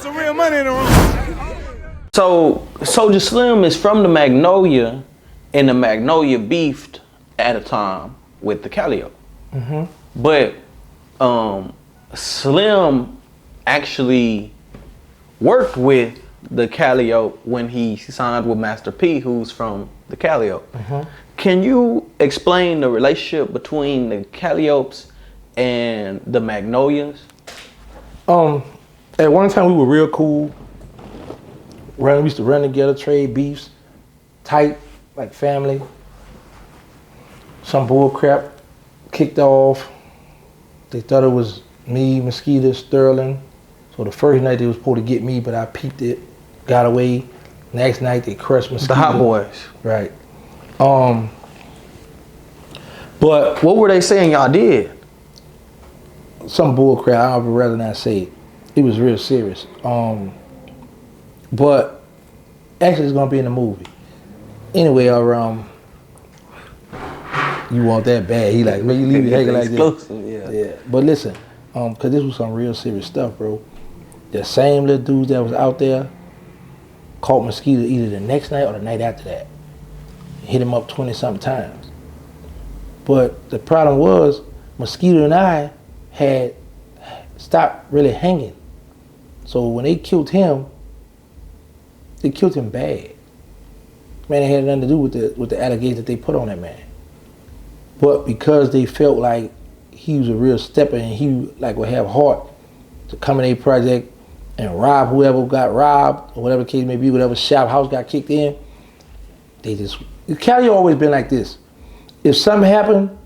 There's some real money in the room. So Soulja Slim is from the Magnolia, and the Magnolia beefed at a time with the Calliope. But Slim actually worked with the Calliope when he signed with Master P, who's from the Calliope. Can you explain the relationship between the Calliopes and the Magnolias? At one time we were real cool. We used to run together, trade beefs, tight, like family. Some bull crap kicked off. They thought it was me, Mosquito, Sterling. So the first night they was supposed to get me, but I peeped it, got away. Next night they crushed Mosquito. The Hot Boys. Right. But what were they saying y'all did? Some bull crap, I would rather not say it. It was real serious. But actually it's gonna be in the movie. Anyway, you want that bad. He like, man, you leave it hanging like this. Yeah. But listen, cause this was some real serious stuff, bro. The same little dudes that was out there caught Mosquito either the next night or the night after that. Hit him up 20-something times. But the problem was, Mosquito and I had stopped really hanging. So when they killed him bad. Man, it had nothing to do with the allegations that they put on that man. But because they felt like he was a real stepper and he like would have heart to come in a project and rob whoever got robbed or whatever the case may be, whatever shop house got kicked in, they just, Cali always been like this. If something happened,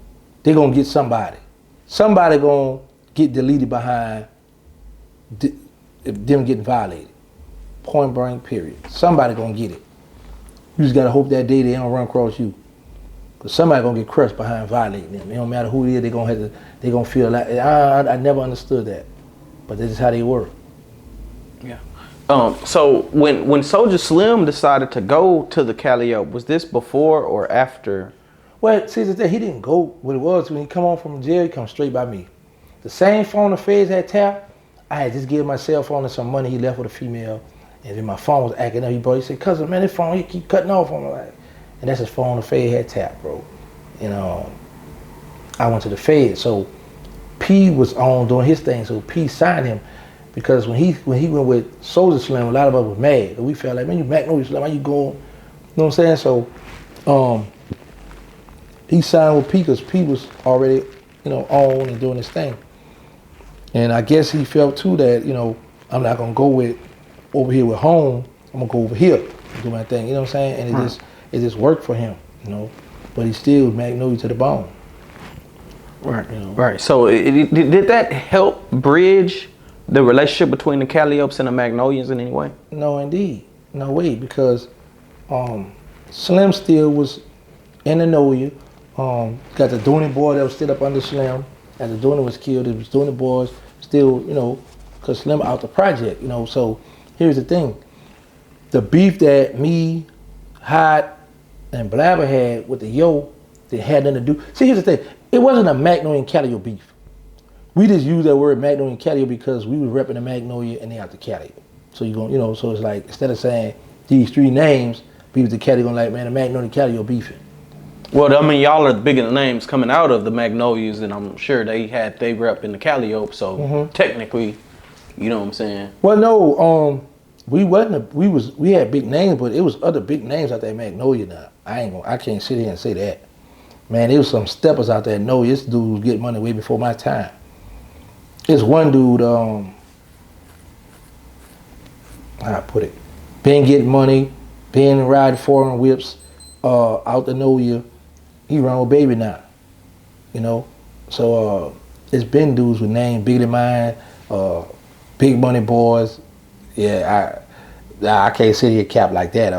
they gonna get somebody. Somebody gonna get deleted behind them getting violated. Point blank, period. Somebody gonna get it. You just gotta hope that day they don't run across you. Cause somebody gonna get crushed behind violating them. It don't matter who it is, they gonna feel like, I never understood that. But this is how they work. Yeah. So when Soulja Slim decided to go to the Calliope, was this before or after? Well, see, he didn't go. What it was, when he come home from jail, he come straight by me. The same phone the feds had tapped, I had just given my cell phone and some money he left with a female. And then my phone was acting up. He said, cousin, man, this phone, he keep cutting off on me. Like, and that's his phone the fed had tapped, bro. And I went to the fed. So P was on doing his thing. So P signed him because when he went with Soulja Slim, a lot of us was mad. We felt like, man, you Magnolia Slim, how you going? You know what I'm saying? So he signed with P because P was already, on and doing his thing. And I guess he felt too that, I'm not gonna go over here with home, I'm gonna go over here and do my thing, you know what I'm saying? And it just worked for him, But he still Magnolia to the bone. Right, right. So did that help bridge the relationship between the Calliopes and the Magnolians in any way? No, indeed. No way, because Slim still was in the Noya. Got the Dooney boy that was still up under Slim. As the Dooney was killed, it was Dooney boys still, because Slim out the project, So here's the thing. The beef that me, Hot, and Blabber had with the Yo, that had nothing to do. See, here's the thing. It wasn't a Magnolia-Calio beef. We just used that word Magnolia-Calio because we was repping the Magnolia and they out the Calio. So so it's like, instead of saying these three names, people at the Calio gonna like, man, the Magnolia-Calio beefing. Well, I mean, y'all are the bigger names coming out of the Magnolias, and I'm sure they rep in the Calliope, so technically, you know what I'm saying? Well, no, we had big names, but it was other big names out there in Magnolia now. I can't sit here and say that. Man, there was some steppers out there. No, this dude was getting money way before my time. There's one dude, how I put it, been getting money, been riding foreign whips, out the Noya. He run with Baby now, So it's been dudes with names bigger than mine, big money boys. Yeah, I can't sit here cap like that.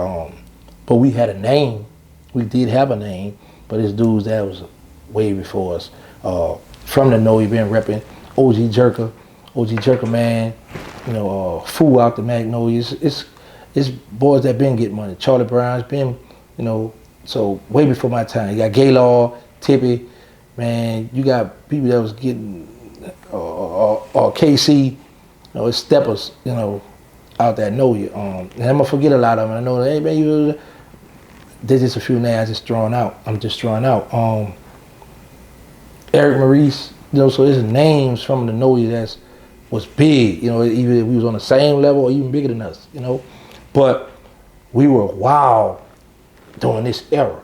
But we had a name. We did have a name, but it's dudes that was way before us. From the Noya, been repping OG Jerker man, Fool out the Magnolias. It's boys that been getting money. Charlie Brown's been, so way before my time. You got Gaylord, Tippy, man. You got people that was getting, or KC, it's steppers, out there know you. And I'm gonna forget a lot of them. I know, hey man, there's just a few names I'm just throwing out. Eric Maurice, you know, so there's names from the know you that was big, you know, even if we was on the same level or even bigger than us, you know. But we were wild during this era.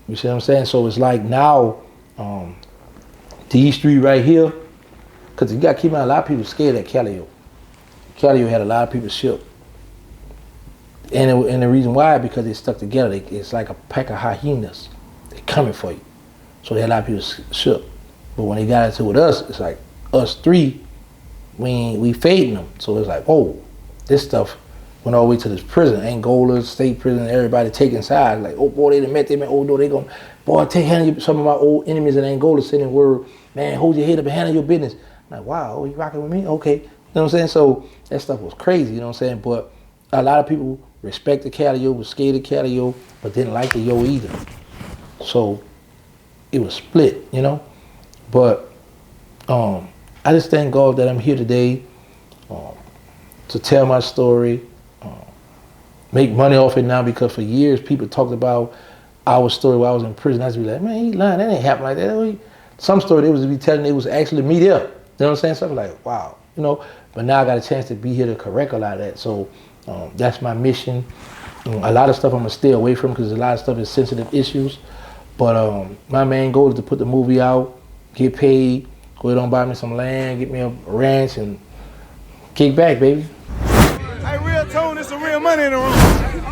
You see what I'm saying? So it's like now, these three right here, because you got to keep in mind, a lot of people scared at Calliope. Calliope had a lot of people shook. And the reason why, because they stuck together. It's like a pack of hyenas. They're coming for you. So they had a lot of people shook. But when they got into it with us, it's like us three, we fading them. So it's like, oh, this stuff went all the way to this prison, Angola, state prison, everybody taking sides. Like, oh boy, they done met them, oh no, they gonna, boy, handle some of my old enemies in Angola sending word, man, hold your head up and handle your business. I'm like, wow, oh, you rocking with me? Okay. You know what I'm saying? So that stuff was crazy, you know what I'm saying? But a lot of people respected Calliope, was scared of Calliope, but didn't like the Yo either. So it was split, you know? But I just thank God that I'm here today to tell my story, make money off it now, because for years people talked about our story while I was in prison. I was be like, man, he lying, that ain't happen like that. Some story they was be telling, it was actually me there. You know what I'm saying? Something like, wow, you know. But now I got a chance to be here to correct a lot of that. So that's my mission. A lot of stuff I'm gonna stay away from because a lot of stuff is sensitive issues. But my main goal is to put the movie out, get paid, go ahead and buy me some land, get me a ranch, and kick back, baby. Hey, real tone, it's some real money in the room.